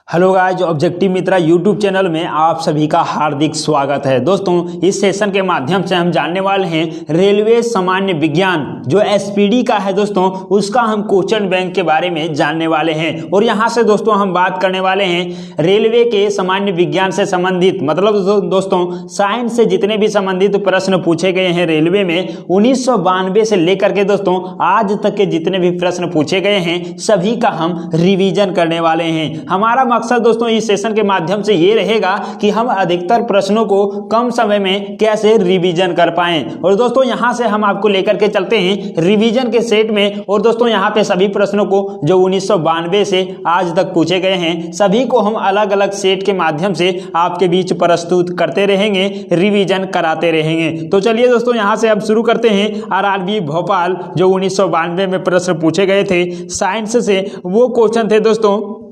Hello guys, objective मित्रा YouTube channel में आप सभी का हार्दिक स्वागत है। दोस्तों, इस सेशन के माध्यम से हम जानने वाले हैं रेलवे सामान्य विज्ञान जो एसपीडी का है दोस्तों, उसका हम क्वेश्चन बैंक के बारे में जानने वाले हैं। और यहाँ से दोस्तों हम बात करने वाले हैं रेलवे के सामान्य विज्ञान से संबंधित, मतलब दोस्तों साइंस से जितने भी संबंधित प्रश्न पूछे गए हैं रेलवे में 1992 से लेकर के दोस्तों आज तक के जितने भी प्रश्न पूछे गए हैं सभी का हम रिवीजन करने वाले हैं। हमारा मकसद दोस्तों इस सेशन के माध्यम से ये रहेगा कि हम अधिकतर प्रश्नों को कम समय में कैसे रिवीजन कर पाएं। और दोस्तों यहां से हम आपको लेकर के चलते हैं रिवीजन के सेट में। और दोस्तों यहां पे सभी प्रश्नों को जो 1992 से आज तक पूछे गए हैं सभी को हम अलग अलग सेट के माध्यम से आपके बीच प्रस्तुत करते रहेंगे, रिवीजन कराते रहेंगे। तो चलिए दोस्तों यहां से अब शुरू करते हैं। आरआरबी भोपाल जो 1992 में प्रश्न पूछे गए थे साइंस से, वो क्वेश्चन थे दोस्तों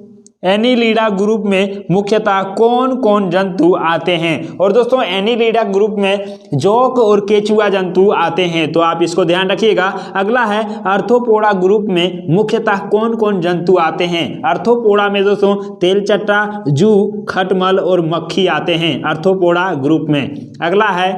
एनीलिडा ग्रुप में मुख्यतः कौन कौन जंतु आते हैं। और दोस्तों एनीलिडा ग्रुप में जोंक और केचुआ जंतु आते हैं, तो आप इसको ध्यान रखिएगा। अगला है आर्थ्रोपोडा ग्रुप में मुख्यतः कौन कौन जंतु आते हैं। आर्थ्रोपोडा में दोस्तों तेलचट्टा, जू, खटमल और मक्खी आते हैं आर्थ्रोपोडा ग्रुप में। अगला है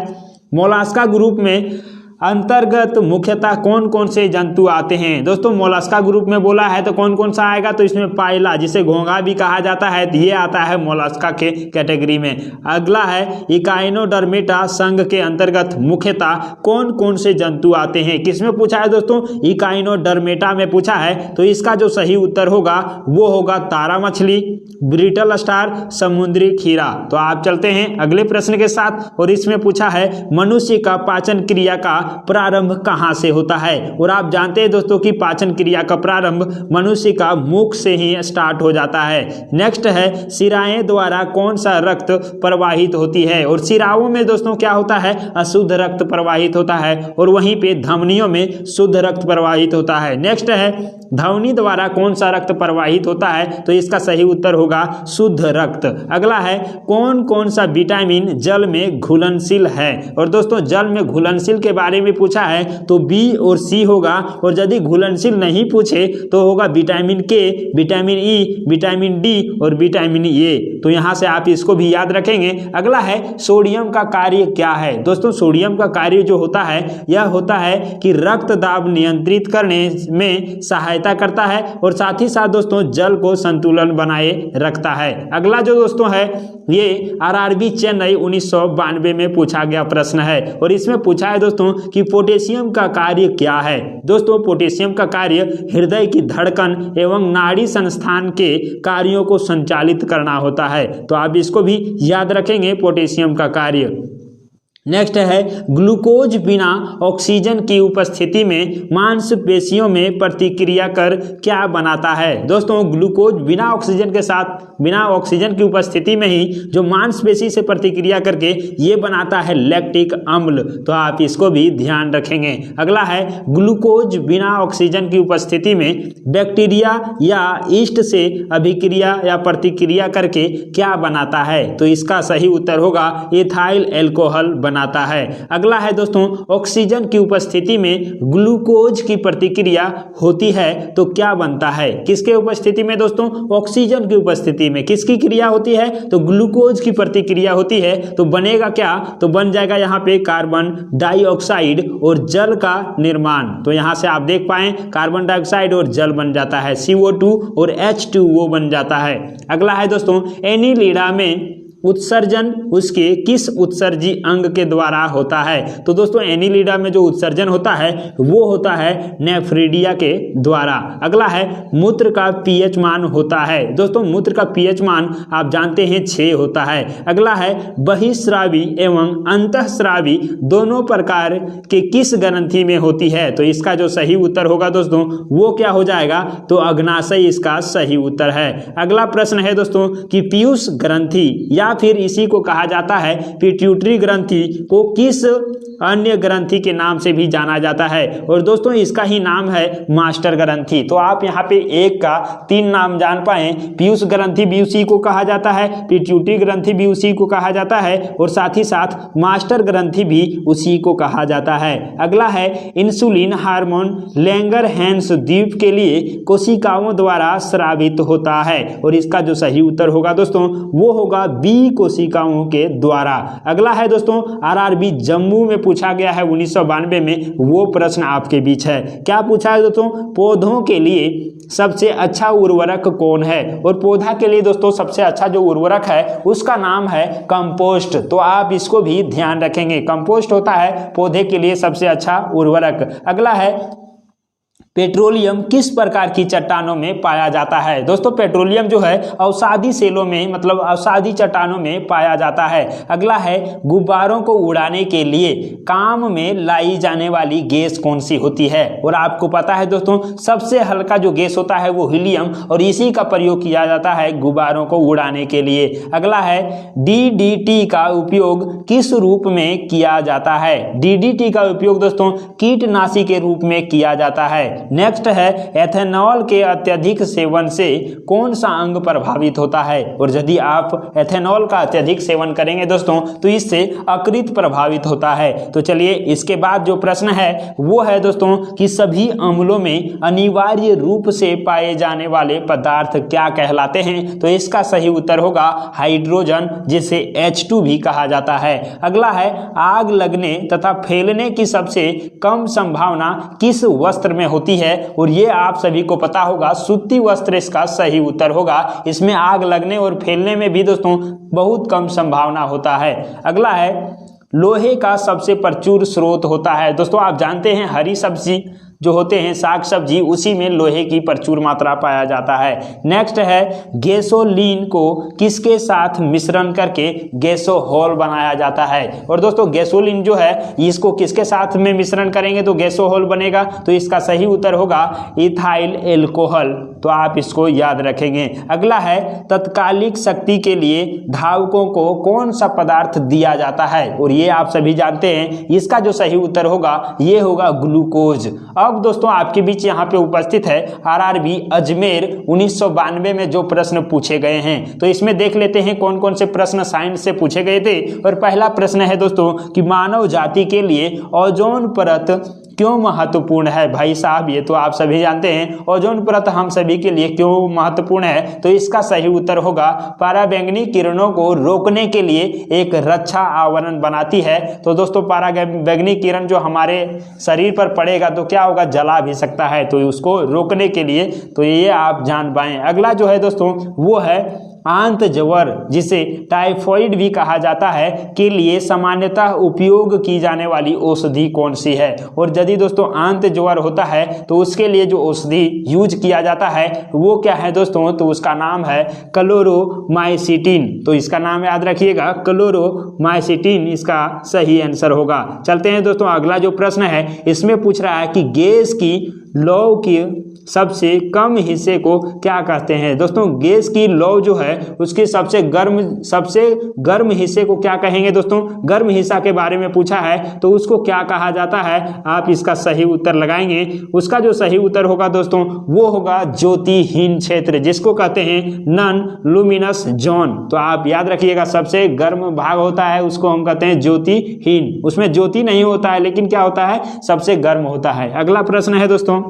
मोलास्का ग्रुप में अंतर्गत मुख्यतः कौन कौन से जंतु आते हैं। दोस्तों मोलास्का ग्रुप में बोला है तो कौन कौन सा आएगा, तो इसमें पाइला जिसे घोंघा भी कहा जाता है ये आता है मोलास्का के कैटेगरी में। अगला है इकाइनोडर्मेटा संघ के अंतर्गत मुख्यतः कौन कौन से जंतु आते हैं। किसमें पूछा है दोस्तों, इकाइनोडर्मेटा में पूछा है, तो इसका जो सही उत्तर होगा वो होगा तारा मछली, ब्रिटल स्टार, समुद्री खीरा। तो आप चलते हैं अगले प्रश्न के साथ। और इसमें पूछा है मनुष्य का पाचन क्रिया का प्रारंभ कहां से होता है। और आप जानते हैं दोस्तों कि पाचन क्रिया का प्रारंभ मनुष्य का मुख से ही स्टार्ट हो जाता है। नेक्स्ट है शिराएं द्वारा कौन सा रक्त प्रवाहित होती है। और शिराओं में दोस्तों क्या होता है, अशुद्ध रक्त प्रवाहित होता है, और वहीं पे धमनियों में शुद्ध रक्त प्रवाहित होता है। नेक्स्ट है धमनी द्वारा कौन सा रक्त प्रवाहित होता है, तो इसका सही उत्तर होगा शुद्ध रक्त। अगला है कौन कौन सा विटामिन जल में घुलनशील है। और दोस्तों जल में घुलनशील के बारे में पूछा है तो बी और सी होगा। और यदि घुलनशील नहीं पूछे तो होगा विटामिन के, विटामिन ई, विटामिन डी और विटामिन ए। तो यहां से आप इसको भी याद रखेंगे। अगला है सोडियम का कार्य क्या है। दोस्तों सोडियम का कार्य जो होता है यह होता है कि रक्त दाब नियंत्रित करने में सहायता करता है, और साथ ही साथ दोस्तों जल को संतुलन बनाए रखता है। अगला जो दोस्तों है ये आरआरबी चेन्नई 1992 में पूछा गया प्रश्न है। और इसमें पूछा है दोस्तों कि पोटेशियम का कार्य क्या है। दोस्तों पोटेशियम का कार्य हृदय की धड़कन एवं नाड़ी संस्थान के कार्यों को संचालित करना होता है। तो आप इसको भी याद रखेंगे पोटेशियम का कार्य। नेक्स्ट है ग्लूकोज बिना ऑक्सीजन की उपस्थिति में मांसपेशियों में प्रतिक्रिया कर क्या बनाता है। दोस्तों ग्लूकोज बिना ऑक्सीजन के साथ, बिना ऑक्सीजन की उपस्थिति में ही जो मांसपेशी से प्रतिक्रिया करके ये बनाता है लैक्टिक अम्ल। तो आप इसको भी ध्यान रखेंगे। अगला है ग्लूकोज बिना ऑक्सीजन की उपस्थिति में बैक्टीरिया या ईस्ट से अभिक्रिया या प्रतिक्रिया करके क्या बनाता है। तो इसका सही उत्तर होगा एथाइल एल्कोहल बनाता है। अगला है दोस्तों ऑक्सीजन की उपस्थिति में ग्लूकोज की प्रतिक्रिया होती है तो क्या बनता है। किसके उपस्थिति में दोस्तों, ऑक्सीजन की उपस्थिति में किसकी क्रिया होती है, तो ग्लूकोज की प्रतिक्रिया होती है। तो बनेगा क्या, तो बन जाएगा यहाँ पे कार्बन डाइऑक्साइड और जल का निर्माण। तो यहाँ से आप देख पाए कार्बन डाइऑक्साइड और जल बन जाता है, CO2 और H2O बन जाता है। अगला है दोस्तों एनीलिडा में उत्सर्जन उसके किस उत्सर्जी अंग के द्वारा होता है। तो दोस्तों एनीलिडा में जो उत्सर्जन होता है वो होता है नेफ्रिडिया के द्वारा। अगला है मूत्र का पीएच मान होता है। दोस्तों मूत्र का पीएच मान आप जानते हैं 6 होता है। अगला है बहिस्रावी एवं अंतःस्रावी दोनों प्रकार के किस ग्रंथि में होती है। तो इसका जो सही उत्तर होगा दोस्तों वो क्या हो जाएगा, तो अग्नाशय इसका सही उत्तर है। अगला प्रश्न है दोस्तों कि पीयूष ग्रंथि या फिर इसी को कहा जाता है पिट्यूटरी ग्रंथि को किस अन्य ग्रंथि के नाम से भी जाना जाता है? और दोस्तों इसका ही नाम है मास्टर ग्रंथि। तो आप यहाँ पे एक का 3 नाम जान पाए, पीयूष ग्रंथि भी उसी को कहा जाता है, पिट्यूटरी ग्रंथि भी उसी को कहा जाता है और साथ ही साथ मास्टर ग्रंथि भी उसी को कहा जाता है। अगला है इंसुलिन हार्मोन लैंगरहैंस द्वीप के लिए कोशिकाओं द्वारा स्रावित होता है और इसका जो सही उत्तर होगा दोस्तों वो होगा बी कोशिकाओं के द्वारा। अगला है दोस्तों आरआरबी जम्मू में पूछा गया है 1992 में, वो प्रश्न आपके बीच है। क्या पूछा है दोस्तों? पौधों के लिए सबसे अच्छा उर्वरक कौन है? और पौधा के लिए दोस्तों सबसे अच्छा जो उर्वरक है उसका नाम है कंपोस्ट। तो आप इसको भी ध्यान रखेंगे, कंपोस्ट होता है पौधे के लिए सबसे अच्छा उर्वरक। अगला है पेट्रोलियम किस प्रकार की चट्टानों में पाया जाता है? दोस्तों पेट्रोलियम जो है अवसादी सेलों में मतलब अवसादी चट्टानों में पाया जाता है। अगला है गुब्बारों को उड़ाने के लिए काम में लाई जाने वाली गैस कौन सी होती है? और आपको पता है दोस्तों सबसे हल्का जो गैस होता है वो हीलियम और इसी का प्रयोग किया जाता है गुब्बारों को उड़ाने के लिए। अगला है डीडीटी का उपयोग किस रूप में किया जाता है? डीडीटी का उपयोग दोस्तों कीटनाशी के रूप में किया जाता है। नेक्स्ट है एथेनॉल के अत्यधिक सेवन से कौन सा अंग प्रभावित होता है? और यदि आप एथेनॉल का अत्यधिक सेवन करेंगे दोस्तों तो इससे यकृत प्रभावित होता है। तो चलिए इसके बाद जो प्रश्न है वो है दोस्तों कि सभी अम्लों में अनिवार्य रूप से पाए जाने वाले पदार्थ क्या कहलाते हैं? तो इसका सही उत्तर होगा हाइड्रोजन, जिसे H2 भी कहा जाता है। अगला है आग लगने तथा फैलने की सबसे कम संभावना किस वस्त्र में होती है? और ये आप सभी को पता होगा सूती वस्त्र इसका सही उत्तर होगा। इसमें आग लगने और फैलने में भी दोस्तों बहुत कम संभावना होता है। अगला है लोहे का सबसे प्रचुर स्रोत होता है। दोस्तों आप जानते हैं हरी सब्जी जो होते हैं साग सब्जी उसी में लोहे की प्रचुर मात्रा पाया जाता है। नेक्स्ट है गैसोलीन को किसके साथ मिश्रण करके गैसोहॉल बनाया जाता है? और दोस्तों गैसोलीन जो है इसको किसके साथ में मिश्रण करेंगे तो गैसोहॉल बनेगा? तो इसका सही उत्तर होगा इथाइल एल्कोहल। तो आप इसको याद रखेंगे। अगला है तत्कालिक शक्ति के लिए धावकों को कौन सा पदार्थ दिया जाता है? और ये आप सभी जानते हैं, इसका जो सही उत्तर होगा ये होगा ग्लूकोज। अब दोस्तों आपके बीच यहाँ पे उपस्थित है आरआरबी अजमेर 1992 में जो प्रश्न पूछे गए हैं। तो इसमें देख लेते हैं कौन कौन से प्रश्न साइंस से पूछे गए थे। और पहला प्रश्न है दोस्तों कि मानव जाति के लिए ओजोन परत क्यों महत्वपूर्ण है? भाई साहब ये तो आप सभी जानते हैं ओजोन परत हम सभी के लिए क्यों महत्वपूर्ण है? तो इसका सही उत्तर होगा पराबैंगनी किरणों को रोकने के लिए एक रक्षा आवरण बनाती है। तो दोस्तों पराबैंगनी किरण जो हमारे शरीर पर पड़ेगा तो क्या होगा, जला भी सकता है, तो उसको रोकने के लिए तो ये आप जान पाएं। अगला जो है दोस्तों वो है आंत ज्वर, जिसे टाइफॉइड भी कहा जाता है, के लिए सामान्यतः उपयोग की जाने वाली औषधि कौन सी है? और यदि दोस्तों आंत ज्वर होता है तो उसके लिए जो औषधि यूज किया जाता है वो क्या है दोस्तों? तो उसका नाम है क्लोरोमाइसिटिन। तो इसका नाम याद रखिएगा क्लोरोमाइसिटिन इसका सही आंसर होगा। चलते हैं दोस्तों अगला जो प्रश्न है इसमें पूछ रहा है कि गैस की लौ की सबसे कम हिस्से को क्या कहते हैं? दोस्तों गैस की लौ जो है उसके सबसे गर्म हिस्से को क्या कहेंगे? दोस्तों गर्म हिस्सा के बारे में पूछा है तो उसको क्या कहा जाता है? आप इसका सही उत्तर लगाएंगे। उसका जो सही उत्तर होगा दोस्तों वो होगा ज्योतिहीन क्षेत्र, जिसको कहते हैं नॉन लुमिनस जोन। तो आप याद रखिएगा सबसे गर्म भाग होता है उसको हम कहते हैं ज्योतिहीन। उसमें ज्योति नहीं होता है लेकिन क्या होता है, सबसे गर्म होता है। अगला प्रश्न है दोस्तों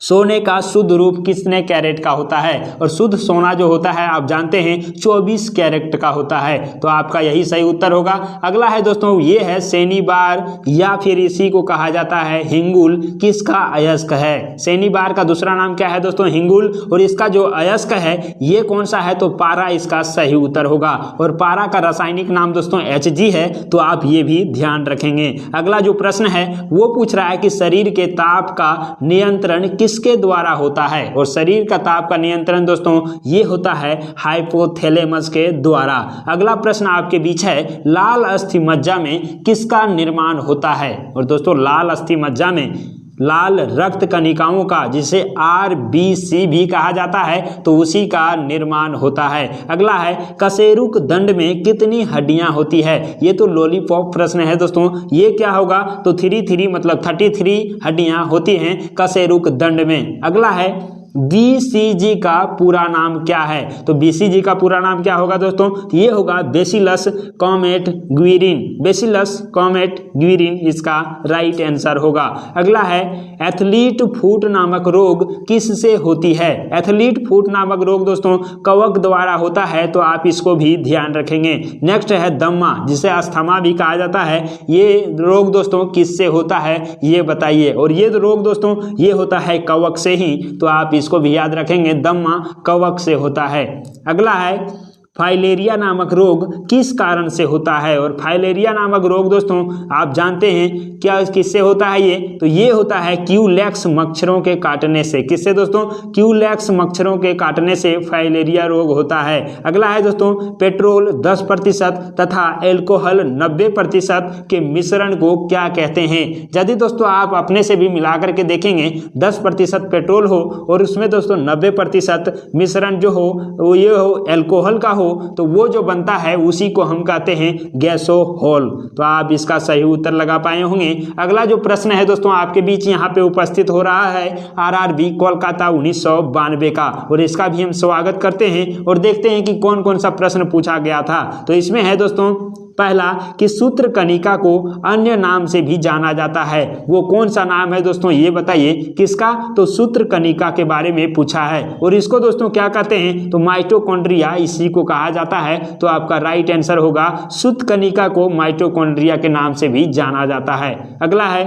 सोने का शुद्ध रूप कितने कैरेट का होता है? और शुद्ध सोना जो होता है आप जानते हैं 24 कैरेट का होता है। तो आपका यही सही उत्तर होगा। अगला है दोस्तों ये है शनिवार या फिर इसी को कहा जाता है हिंगुल, किसका अयस्क है? शनिवार का दूसरा नाम क्या है दोस्तों? हिंगुल। और इसका जो अयस्क है ये कौन सा है? तो पारा इसका सही उत्तर होगा। और पारा का रासायनिक नाम दोस्तों Hg है, तो आप ये भी ध्यान रखेंगे। अगला जो प्रश्न है वो पूछ रहा है कि शरीर के ताप का नियंत्रण किसके द्वारा होता है? और शरीर का ताप का नियंत्रण दोस्तों ये होता है हाइपोथैलेमस के द्वारा। अगला प्रश्न आपके बीच है लाल अस्थि मज्जा में किसका निर्माण होता है? और दोस्तों लाल अस्थि मज्जा में लाल रक्त कणिकाओं का, जिसे RBC भी कहा जाता है, तो उसी का निर्माण होता है। अगला है कशेरुक दंड में कितनी हड्डियां होती है। ये तो लॉलीपॉप प्रश्न है दोस्तों। ये क्या होगा, तो 33 मतलब 33 हड्डियां होती हैं कशेरुक दंड में। अगला है BCG का पूरा नाम क्या है। तो BCG का पूरा नाम क्या होगा दोस्तों, ये होगा बेसिलस कॉमेट ग्विरिन। बेसिलस कॉमेट ग्विरिन इसका राइट आंसर होगा। अगला है एथलीट फुट नामक रोग किससे होती है। एथलीट फुट नामक रोग दोस्तों कवक द्वारा होता है, तो आप इसको भी ध्यान रखेंगे। नेक्स्ट है दम्मा, जिसे अस्थमा भी कहा जाता है। ये रोग दोस्तों किससे होता है, ये बताइए। और ये रोग दोस्तों ये होता है कवक से ही, तो आप इसको भी याद रखेंगे, दम्मा कवक से होता है। अगला है फाइलेरिया नामक रोग किस कारण से होता है। और फाइलेरिया नामक रोग दोस्तों आप जानते हैं क्या किससे होता है, ये तो ये होता है क्यूलेक्स मच्छरों के काटने से। किससे दोस्तों, क्यूलेक्स मच्छरों के काटने से फाइलेरिया रोग होता है। अगला है दोस्तों पेट्रोल 10% तथा एल्कोहल 90% के मिश्रण को क्या कहते हैं। यदि दोस्तों आप अपने से भी मिलाकर के देखेंगे, 10% पेट्रोल हो और उसमें दोस्तों 90% मिश्रण जो हो वो ये हो एल्कोहल का हो, तो वो जो बनता है उसी को हम कहते हैं गैसोहॉल। तो आप इसका सही उत्तर लगा पाए होंगे। अगला जो प्रश्न है दोस्तों आपके बीच यहाँ पे उपस्थित हो रहा है RRB कोलकाता 1992 का, और इसका भी हम स्वागत करते हैं और देखते हैं कि कौन कौन सा प्रश्न पूछा गया था। तो इसमें है दोस्तों पहला कि सूत्र कणिका को अन्य नाम से भी जाना जाता है, वो कौन सा नाम है दोस्तों ये बताइए। किसका, तो सूत्र कणिका के बारे में पूछा है। और इसको दोस्तों क्या कहते हैं, तो माइटोकॉन्ड्रिया इसी को कहा जाता है। तो आपका राइट आंसर होगा सूत्र कणिका को माइटोकॉन्ड्रिया के नाम से भी जाना जाता है। अगला है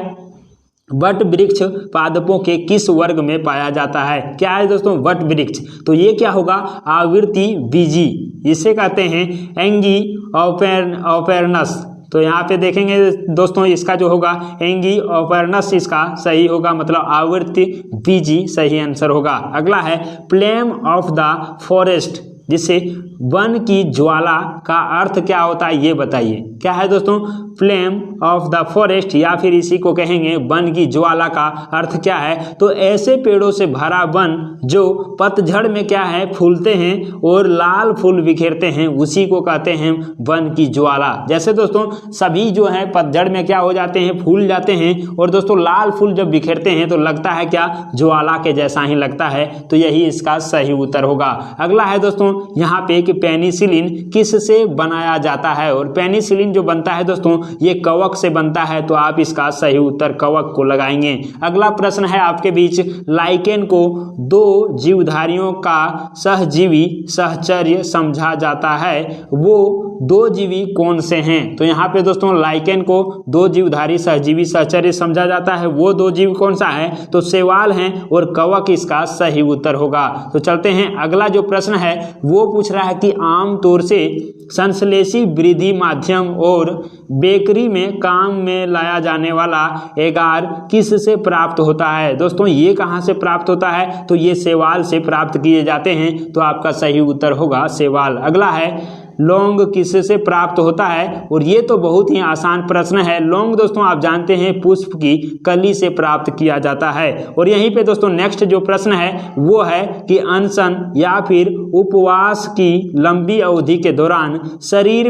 वट वृक्ष पादपों के किस वर्ग में पाया जाता है। क्या है दोस्तों वट वृक्ष, तो ये क्या होगा आवृत्ति बीजी, इसे कहते हैं एंगी ऑपेरनस। तो यहाँ पे देखेंगे दोस्तों इसका जो होगा एंगी ऑपेरनस इसका सही होगा, मतलब आवृत्ति बीजी सही आंसर होगा। अगला है फ्लेम ऑफ द फॉरेस्ट, जिसे वन की ज्वाला का अर्थ क्या होता है ये बताइए। क्या है दोस्तों फ्लेम ऑफ द फॉरेस्ट, या फिर इसी को कहेंगे वन की ज्वाला का अर्थ क्या है, तो ऐसे पेड़ों से भरा वन जो पतझड़ में क्या है फूलते हैं और लाल फूल बिखेरते हैं, उसी को कहते हैं वन की ज्वाला। जैसे दोस्तों सभी जो है पतझड़ में क्या हो जाते हैं फूल जाते हैं, और दोस्तों लाल फूल जब बिखेरते हैं तो लगता है क्या ज्वाला के जैसा ही लगता है, तो यही इसका सही उत्तर होगा। अगला है दोस्तों यहाँ पे कि पेनिसिलिन किससे बनाया जाता है। और पेनिसिलिन जो बनता है दोस्तों ये कवक से बनता है, तो आप इसका सही उत्तर कवक को लगाएंगे। अगला प्रश्न है आपके बीच लाइकेन को दो जीवधारियों का सहजीवी सहचर्य समझा जाता है, वो दो जीवी कौन से हैं। तो यहाँ पे दोस्तों लाइकेन को दो जीवधारी सहजीवी सहचर्य समझा जाता है, वो दो जीव कौन सा है, तो शैवाल हैं और कवक इसका सही उत्तर होगा। तो चलते हैं अगला जो प्रश्न है वो पूछ रहा है कि आमतौर से संश्लेषी वृद्धि माध्यम और बेकरी में काम में लाया जाने वाला एगार किस से प्राप्त होता है। दोस्तों ये कहाँ से प्राप्त होता है, तो ये शैवाल से प्राप्त किए जाते हैं, तो आपका सही उत्तर होगा शैवाल। अगला है लौंग किससे प्राप्त होता है, और ये तो बहुत ही आसान प्रश्न है। लौंग दोस्तों आप जानते हैं पुष्प की कली से प्राप्त किया जाता है। और यहीं पे दोस्तों नेक्स्ट जो प्रश्न है वो है कि अनशन या फिर उपवास की लंबी अवधि के दौरान शरीर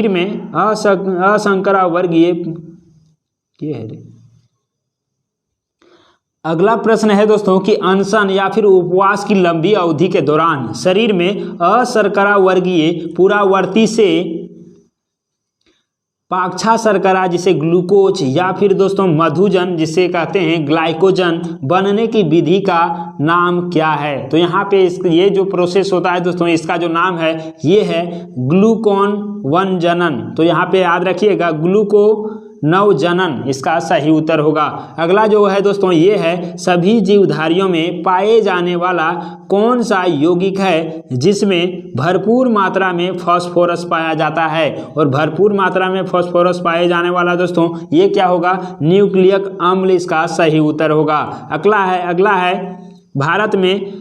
में असंकरा वर्गीय ये है रे। अगला प्रश्न है दोस्तों कि अनशन या फिर उपवास की लंबी अवधि के दौरान शरीर में अशर्करा वर्गीय पुरावर्ती से पाक्षा शर्करा जिसे ग्लूकोज या फिर दोस्तों मधुजन जिसे कहते हैं ग्लाइकोजन बनने की विधि का नाम क्या है। तो यहाँ पे ये जो प्रोसेस होता है दोस्तों इसका जो नाम है ये है ग्लूकोन वनजनन। तो यहाँ पे याद रखिएगा ग्लूको नवजनन इसका सही उत्तर होगा। अगला जो है दोस्तों ये है सभी जीवधारियों में पाए जाने वाला कौन सा यौगिक है जिसमें भरपूर मात्रा में फास्फोरस पाया जाता है। और भरपूर मात्रा में फास्फोरस पाए जाने वाला दोस्तों ये क्या होगा न्यूक्लियक अम्ल इसका सही उत्तर होगा। अगला है भारत में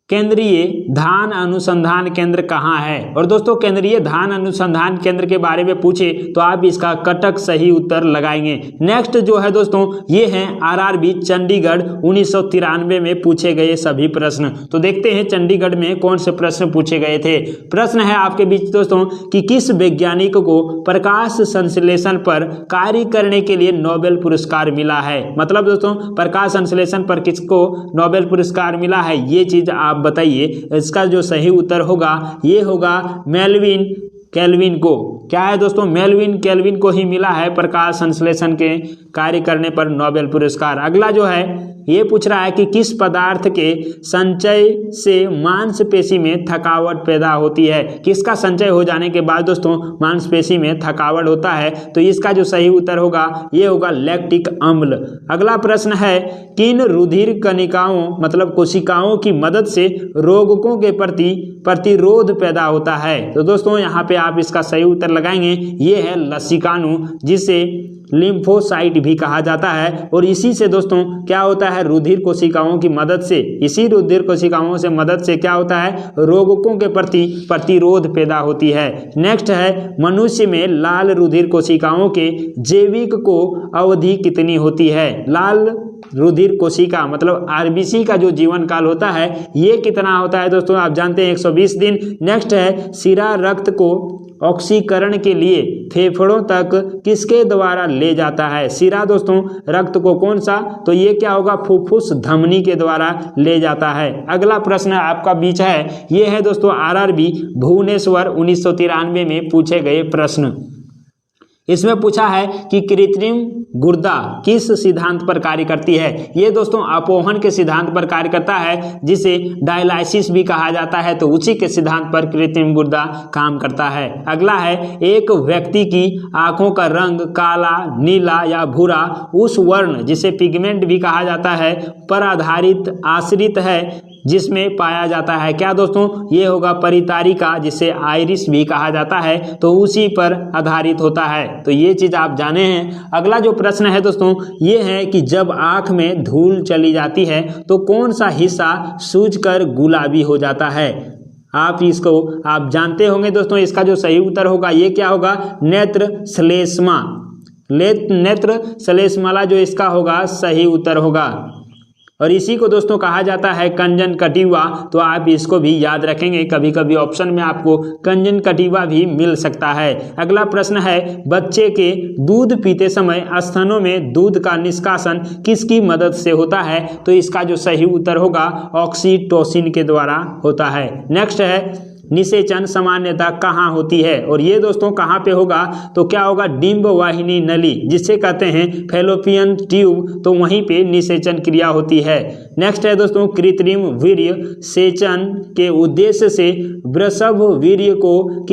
केंद्रीय धान अनुसंधान केंद्र कहाँ है? और दोस्तों केंद्रीय धान अनुसंधान केंद्र के बारे में पूछे तो आप इसका कटक सही उत्तर लगाएंगे। नेक्स्ट जो है दोस्तों ये है आरआरबी चंडीगढ़ 1993 में पूछे गए सभी प्रश्न। तो देखते हैं चंडीगढ़ में कौन से प्रश्न पूछे गए थे। प्रश्न है आपके बीच दोस्तों कि किस वैज्ञानिक को प्रकाश संश्लेषण पर कार्य करने के लिए नोबेल पुरस्कार मिला है? मतलब दोस्तों प्रकाश संश्लेषण पर किसको नोबेल पुरस्कार मिला है, ये चीज आप बताइए। इसका जो सही उत्तर होगा ये होगा मेल्विन केल्विन को। क्या है दोस्तों? मेल्विन केल्विन को ही मिला है प्रकाश संश्लेषण के कार्य करने पर नोबेल पुरस्कार। अगला जो है ये पूछ रहा है कि किस पदार्थ के संचय से मांसपेशी में थकावट पैदा होती है? किसका संचय हो जाने के बाद दोस्तों मांसपेशी में थकावट होता है? तो इसका जो सही उत्तर होगा ये होगा लैक्टिक अम्ल। अगला प्रश्न है किन रुधिर कणिकाओं मतलब कोशिकाओं की मदद से रोगों के प्रति प्रतिरोध पैदा होता है? तो दोस्तों यहाँ पे आप इसका सही उत्तर लगाएंगे, ये है लसिकाणु, जिसे लिम्फोसाइट भी कहा जाता है। और इसी से दोस्तों क्या होता है, रुधिर कोशिकाओं की मदद से, इसी रुधिर कोशिकाओं से मदद से क्या होता है, रोगों के प्रति प्रतिरोध पैदा होती है। नेक्स्ट है मनुष्य में लाल रुधिर कोशिकाओं के जैविक को अवधि कितनी होती है? लाल रुधिर कोशिका मतलब आरबीसी का जो जीवन काल होता है ये कितना होता है दोस्तों? आप जानते हैं 120 दिन। नेक्स्ट है शिरा रक्त को ऑक्सीकरण के लिए फेफड़ों तक किसके द्वारा ले जाता है? शिरा दोस्तों रक्त को कौन सा? तो ये क्या होगा, फुफ्फुस धमनी के द्वारा ले जाता है। अगला प्रश्न आपका बीच है, ये है दोस्तों आरआरबी भुवनेश्वर 1993 में पूछे गए प्रश्न। इसमें पूछा है कि कृत्रिम गुर्दा किस सिद्धांत पर कार्य करती है? ये दोस्तों अपोहन के सिद्धांत पर कार्य करता है, जिसे डायलाइसिस भी कहा जाता है। तो उसी के सिद्धांत पर कृत्रिम गुर्दा काम करता है। अगला है एक व्यक्ति की आंखों का रंग काला, नीला या भूरा उस वर्ण जिसे पिगमेंट भी कहा जाता है पर आश्रित है जिसमें पाया जाता है। क्या दोस्तों? ये होगा परितारिका, जिसे आइरिस भी कहा जाता है, तो उसी पर आधारित होता है। तो ये चीज आप जाने हैं। अगला जो प्रश्न है दोस्तों ये है कि जब आंख में धूल चली जाती है तो कौन सा हिस्सा सूजकर गुलाबी हो जाता है? आप इसको आप जानते होंगे दोस्तों। इसका जो सही उत्तर होगा ये क्या होगा, नेत्र श्लेष्मा। नेत्र श्लेष्मला जो इसका होगा सही उत्तर होगा। और इसी को दोस्तों कहा जाता है कंजंक्टिवा। तो आप इसको भी याद रखेंगे, कभी कभी ऑप्शन में आपको कंजंक्टिवा भी मिल सकता है। अगला प्रश्न है बच्चे के दूध पीते समय स्तनों में दूध का निष्कासन किसकी मदद से होता है? तो इसका जो सही उत्तर होगा ऑक्सीटोसिन के द्वारा होता है। नेक्स्ट है निषेचन सामान्यतः कहाँ होती है? और ये दोस्तों कहाँ पे होगा, तो क्या होगा, डिंब वाहिनी नली जिसे कहते हैं फैलोपियन ट्यूब, तो वहीं पे निषेचन क्रिया होती है। नेक्स्ट है दोस्तों कृत्रिम वीर्य सेचन के उद्देश्य से वृषभ वीर्य को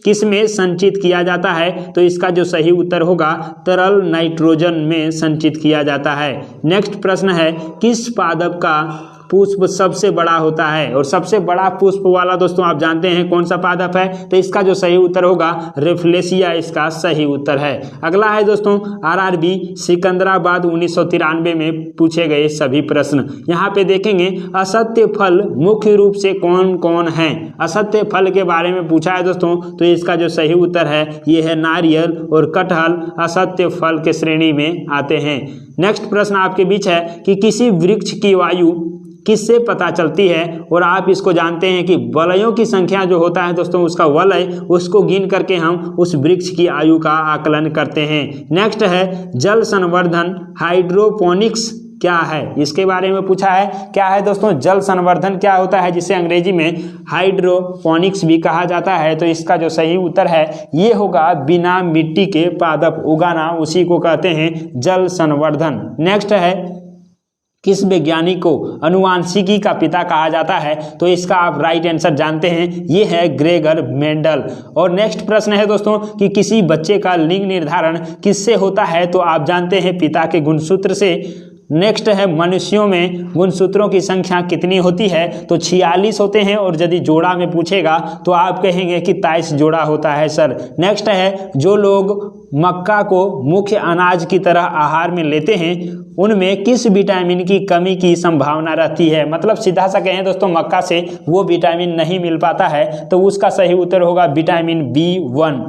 किसमें संचित किया जाता है? तो इसका जो सही उत्तर होगा तरल नाइट्रोजन में संचित किया जाता है। नेक्स्ट प्रश्न है किस पादप का पुष्प सबसे बड़ा होता है? और सबसे बड़ा पुष्प वाला दोस्तों आप जानते हैं कौन सा पादप है? तो इसका जो सही उत्तर होगा रेफ्लेसिया इसका सही उत्तर है। अगला है दोस्तों आरआरबी सिकंदराबाद 1993 में पूछे गए सभी प्रश्न। यहाँ पे देखेंगे असत्य फल मुख्य रूप से कौन कौन है? असत्य फल के बारे में पूछा है दोस्तों, तो इसका जो सही उत्तर है ये है नारियल और कटहल असत्य फल के श्रेणी में आते हैं। नेक्स्ट प्रश्न आपके बीच है कि किसी वृक्ष की आयु किससे पता चलती है? और आप इसको जानते हैं कि वलयों की संख्या जो होता है दोस्तों उसका वलय, उसको गिन करके हम उस वृक्ष की आयु का आकलन करते हैं। नेक्स्ट है जल संवर्धन हाइड्रोपोनिक्स क्या है? इसके बारे में पूछा है। क्या है दोस्तों जल संवर्धन क्या होता है, जिसे अंग्रेजी में हाइड्रोपोनिक्स भी कहा जाता है? तो इसका जो सही उत्तर है ये होगा बिना मिट्टी के पादप उगाना, उसी को कहते हैं जल संवर्धन। नेक्स्ट है किस वैज्ञानिक को अनुवांशिकी का पिता कहा जाता है? तो इसका आप राइट आंसर जानते हैं, ये है ग्रेगर मेंडल। और नेक्स्ट प्रश्न है दोस्तों कि किसी बच्चे का लिंग निर्धारण किससे होता है? तो आप जानते हैं पिता के गुणसूत्र से। नेक्स्ट है मनुष्यों में गुणसूत्रों की संख्या कितनी होती है, तो 46 होते हैं, और यदि जोड़ा में पूछेगा तो आप कहेंगे कि 23 जोड़ा होता है सर। नेक्स्ट है जो लोग मक्का को मुख्य अनाज की तरह आहार में लेते हैं उनमें किस विटामिन की कमी की संभावना रहती है। मतलब सीधा सा कहें दोस्तों, मक्का से वो विटामिन नहीं मिल पाता है, तो उसका सही उत्तर होगा विटामिन B1।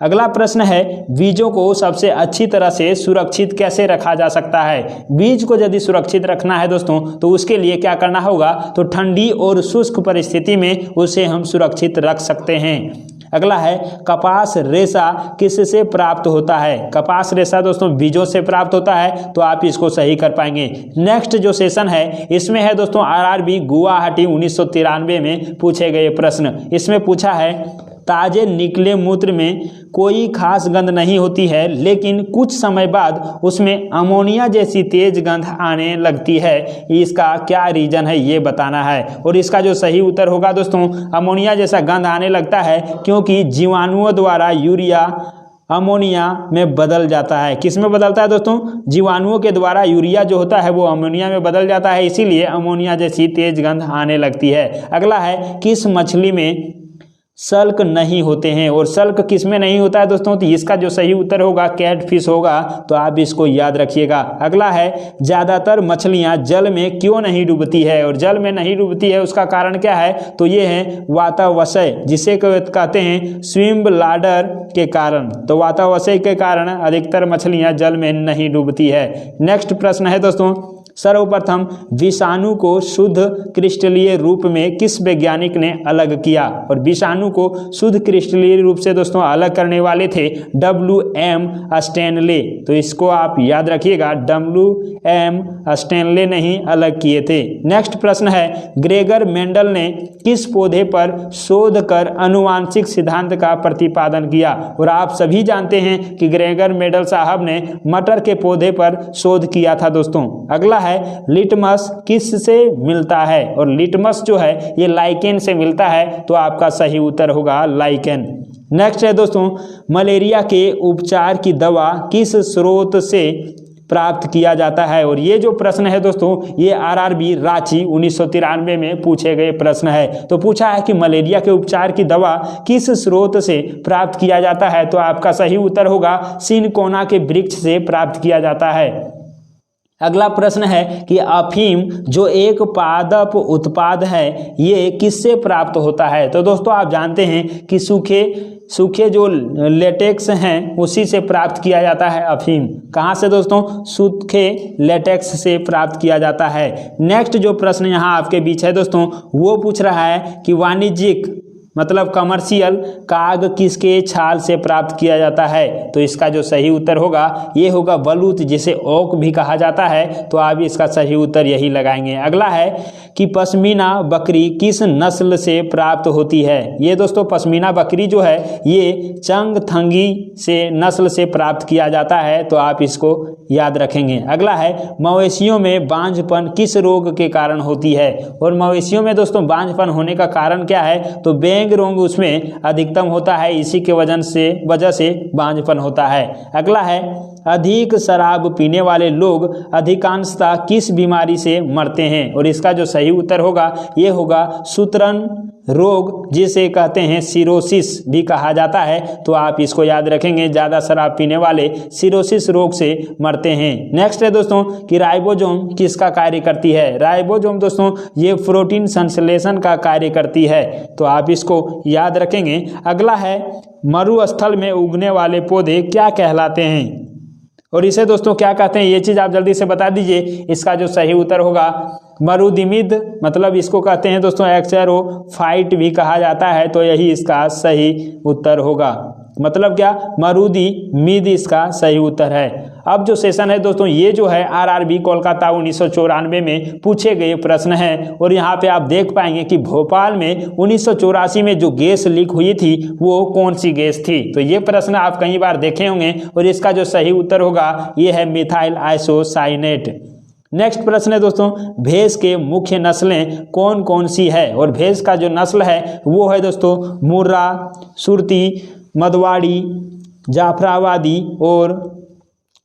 अगला प्रश्न है बीजों को सबसे अच्छी तरह से सुरक्षित कैसे रखा जा सकता है। बीज को यदि सुरक्षित रखना है दोस्तों तो उसके लिए क्या करना होगा, तो ठंडी और शुष्क परिस्थिति में उसे हम सुरक्षित रख सकते हैं। अगला है कपास रेशा किससे प्राप्त होता है। कपास रेशा दोस्तों बीजों से प्राप्त होता है, तो आप इसको सही कर पाएंगे। नेक्स्ट जो सेशन है इसमें है दोस्तों RRB गुवाहाटी 1993 में पूछे गए प्रश्न। इसमें पूछा है ताजे निकले मूत्र में कोई खास गंध नहीं होती है, लेकिन कुछ समय बाद उसमें अमोनिया जैसी तेज गंध आने लगती है, इसका क्या रीजन है ये बताना है। और इसका जो सही उत्तर होगा दोस्तों, अमोनिया जैसा गंध आने लगता है क्योंकि जीवाणुओं द्वारा यूरिया अमोनिया में बदल जाता है। किस में बदलता है दोस्तों, जीवाणुओं के द्वारा यूरिया जो होता है वो अमोनिया में बदल जाता है, इसीलिए अमोनिया जैसी तेज गंध आने लगती है। अगला है किस मछली में सल्क नहीं होते हैं, और सल्क किस में नहीं होता है दोस्तों, तो इसका जो सही उत्तर होगा कैटफिश होगा, तो आप इसको याद रखिएगा। अगला है ज़्यादातर मछलियां जल में क्यों नहीं डूबती है, और जल में नहीं डूबती है उसका कारण क्या है, तो ये है वातावशय, जिसे कहते हैं स्विम ब्लाडर के कारण। तो वातावशय के कारण अधिकतर मछलियां जल में नहीं डूबती है। नेक्स्ट प्रश्न है दोस्तों, सर्वप्रथम विषाणु को शुद्ध क्रिस्टलीय रूप में किस वैज्ञानिक ने अलग किया, और विषाणु को शुद्ध क्रिस्टलीय रूप से दोस्तों अलग करने वाले थे WM स्टैनले। तो इसको आप याद रखिएगा, WM स्टैनले ने ही अलग किए थे। नेक्स्ट प्रश्न है ग्रेगर मेंडल ने किस पौधे पर शोध कर अनुवांशिक सिद्धांत का प्रतिपादन किया, और आप सभी जानते हैं कि ग्रेगर मेंडल साहब ने मटर के पौधे पर शोध किया था दोस्तों। अगला है लिटमस किससे मिलता है, और लिटमस जो है ये लाइकेन से मिलता है, तो आपका सही उत्तर होगा लाइकेन। नेक्स्ट है दोस्तों मलेरिया के उपचार की दवा किस स्रोत से प्राप्त किया जाता है, और ये जो प्रश्न है दोस्तों ये RRB रांची 1993 में पूछे गए प्रश्न है। तो पूछा है कि मलेरिया के उपचार की दवा किस स्रोत से प्राप्त किया जाता है, तो आपका सही उत्तर होगा सिनकोना के वृक्ष से प्राप्त किया जाता है। अगला प्रश्न है कि अफीम जो एक पादप उत्पाद है ये किससे प्राप्त होता है। तो दोस्तों आप जानते हैं कि सूखे जो लेटेक्स हैं उसी से प्राप्त किया जाता है अफीम। कहाँ से दोस्तों, सूखे लेटेक्स से प्राप्त किया जाता है। नेक्स्ट जो प्रश्न यहाँ आपके बीच है दोस्तों वो पूछ रहा है कि वाणिज्यिक मतलब कमर्शियल काग किसके छाल से प्राप्त किया जाता है, तो इसका जो सही उत्तर होगा ये होगा बलूत, जिसे ओक भी कहा जाता है, तो आप इसका सही उत्तर यही लगाएंगे। अगला है कि पश्मीना बकरी किस नस्ल से प्राप्त होती है। ये दोस्तों पश्मीना बकरी जो है ये चंगथंगी से नस्ल से प्राप्त किया जाता है, तो आप इसको याद रखेंगे। अगला है मवेशियों में बांझपन किस रोग के कारण होती है, और मवेशियों में दोस्तों बांझपन होने का कारण क्या है, तो रोग उसमें अधिकतम होता है, इसी के वजह से बांझपन होता है। अगला है अधिक शराब पीने वाले लोग अधिकांशतः किस बीमारी से मरते हैं, और इसका जो सही उत्तर होगा ये होगा सूत्रण रोग, जिसे कहते हैं सिरोसिस भी कहा जाता है, तो आप इसको याद रखेंगे, ज़्यादा शराब पीने वाले सिरोसिस रोग से मरते हैं। नेक्स्ट है दोस्तों कि राइबोसोम किसका कार्य करती है। राइबोसोम दोस्तों ये प्रोटीन संश्लेषण का कार्य करती है, तो आप इसको याद रखेंगे। अगला है मरुस्थल में उगने वाले पौधे क्या कहलाते हैं, और इसे दोस्तों क्या कहते हैं ये चीज़ आप जल्दी से बता दीजिए। इसका जो सही उत्तर होगा मरुदिमिद, मतलब इसको कहते हैं दोस्तों एक्सेरोफाइट भी कहा जाता है, तो यही इसका सही उत्तर होगा। मतलब क्या, मरुदी मिद इसका सही उत्तर है। अब जो सेशन है दोस्तों ये जो है RRB कोलकाता 1994 में पूछे गए प्रश्न हैं, और यहाँ पे आप देख पाएंगे कि भोपाल में 1984 में जो गैस लीक हुई थी वो कौन सी गैस थी। तो ये प्रश्न आप कई बार देखे होंगे, और इसका जो सही उत्तर होगा ये है मिथाइल आइसोसाइनेट। नेक्स्ट प्रश्न है दोस्तों भैंस के मुख्य नस्लें कौन कौन सी है, और भैंस का जो नस्ल है वो है दोस्तों मुर्रा, सुरती, मदवाड़ी, जाफराबादी और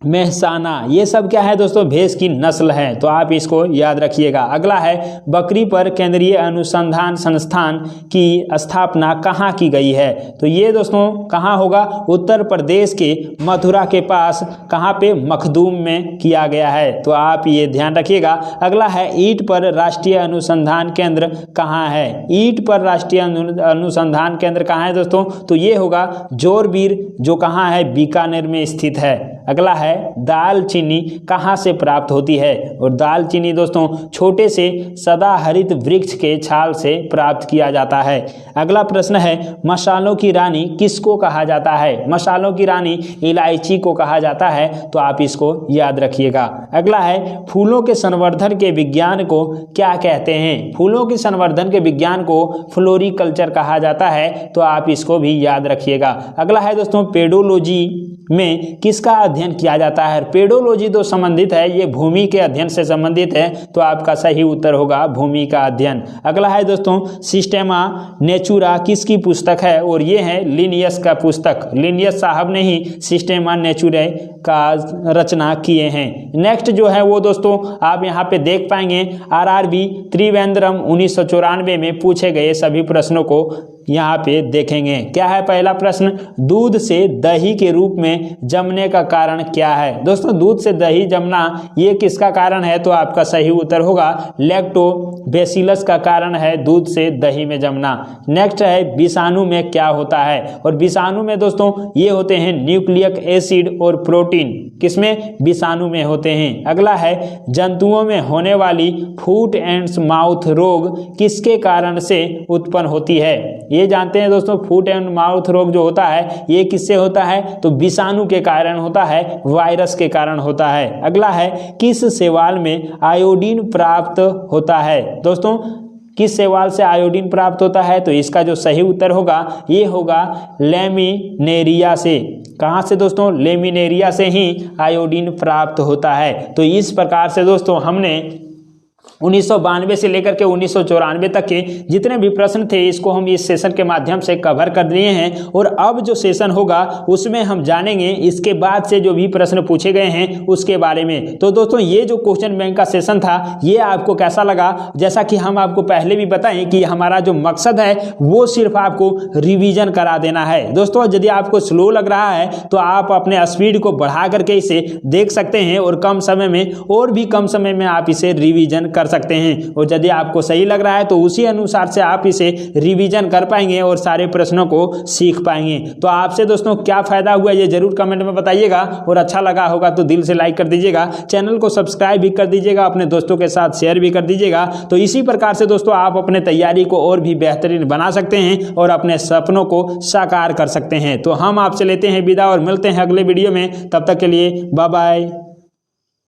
मेहसाना, ये सब क्या है दोस्तों, भैंस की नस्ल है, तो आप इसको याद रखिएगा। अगला है बकरी पर केंद्रीय अनुसंधान संस्थान की स्थापना कहाँ की गई है, तो ये दोस्तों कहाँ होगा, उत्तर प्रदेश के मथुरा के पास, कहाँ पे, मखदूम में किया गया है, तो आप ये ध्यान रखिएगा। अगला है ईंट पर राष्ट्रीय अनुसंधान केंद्र कहाँ है, ईंट पर राष्ट्रीय अनुसंधान केंद्र कहाँ है दोस्तों, तो ये होगा जोरबीर, जो कहाँ है, बीकानेर में स्थित है। अगला है दालचीनी कहाँ से प्राप्त होती है, और दालचीनी दोस्तों छोटे से सदाहरित वृक्ष के छाल से प्राप्त किया जाता है। अगला प्रश्न है मसालों की रानी किसको कहा जाता है, मसालों की रानी इलायची को कहा जाता है, तो आप इसको याद रखिएगा। अगला है फूलों के संवर्धन के विज्ञान को क्या कहते हैं, फूलों के संवर्धन के विज्ञान को फ्लोरिकल्चर कहा जाता है, तो आप इसको भी याद रखिएगा। अगला है दोस्तों पेडोलॉजी में किसका अध्ययन किया जाता है, पेडोलॉजी तो संबंधित है, ये भूमि के अध्ययन से संबंधित है, तो आपका सही उत्तर होगा भूमि का अध्ययन। अगला है दोस्तों सिस्टेमा नेचुरा किसकी पुस्तक है, और ये है लिनियस का पुस्तक, लिनियस साहब ने ही सिस्टेमा नेचुरा का रचना किए हैं। नेक्स्ट जो है वो दोस्तों आप यहाँ पे देख पाएंगे आरआरबी त्रिवेंद्रम 1994 में पूछे गए सभी प्रश्नों को यहाँ पे देखेंगे। क्या है पहला प्रश्न, दूध से दही के रूप में जमने का कारण क्या है, दोस्तों दूध से दही जमना ये किसका कारण है, तो आपका सही उत्तर होगा लैक्टोबैसिलस का कारण है दूध से दही में जमना। नेक्स्ट है विषाणु में क्या होता है, और विषाणु में दोस्तों ये होते हैं न्यूक्लिक एसिड और प्रोटीन, किसमें, विषाणु में होते हैं। अगला है जंतुओं में होने वाली फूट एंड माउथ रोग किसके कारण से उत्पन्न होती है, ये जानते हैं दोस्तों फूट एंड माउथ रोग जो होता है ये किससे होता है, तो विषाणु के कारण होता है, वायरस के कारण होता है। अगला है किस शैवाल में आयोडीन प्राप्त होता है, दोस्तों किस शैवाल से आयोडीन प्राप्त होता है, तो इसका जो सही उत्तर होगा ये होगा लेमिनेरिया से, कहाँ से दोस्तों, लेमिनेरिया से ही आयोडीन प्राप्त होता है। तो इस प्रकार से दोस्तों हमने 1992 से लेकर के 1994 तक के जितने भी प्रश्न थे इसको हम इस सेशन के माध्यम से कवर कर दिए हैं, और अब जो सेशन होगा उसमें हम जानेंगे इसके बाद से जो भी प्रश्न पूछे गए हैं उसके बारे में। तो दोस्तों ये जो क्वेश्चन बैंक का सेशन था ये आपको कैसा लगा, जैसा कि हम आपको पहले भी बताएं कि हमारा जो मकसद है वो सिर्फ आपको रिवीजन करा देना है। दोस्तों यदि आपको स्लो लग रहा है तो आप अपने स्पीड को बढ़ा करके इसे देख सकते हैं, और कम समय में और भी कम समय में आप इसे रिवीजन कर सकते हैं, और यदि आपको सही लग रहा है तो उसी अनुसार से आप इसे रिवीजन कर पाएंगे और सारे प्रश्नों को सीख पाएंगे। तो आपसे दोस्तों क्या फायदा हुआ ये जरूर कमेंट में बताइएगा, और अच्छा लगा होगा तो दिल से लाइक कर दीजिएगा, चैनल को सब्सक्राइब भी कर दीजिएगा, अपने दोस्तों के साथ शेयर भी कर दीजिएगा। तो इसी प्रकार से दोस्तों आप अपने तैयारी को और भी बेहतरीन बना सकते हैं और अपने सपनों को साकार कर सकते हैं। तो हम आपसे लेते हैं विदा और मिलते हैं अगले वीडियो में, तब तक के लिए बाय बाय।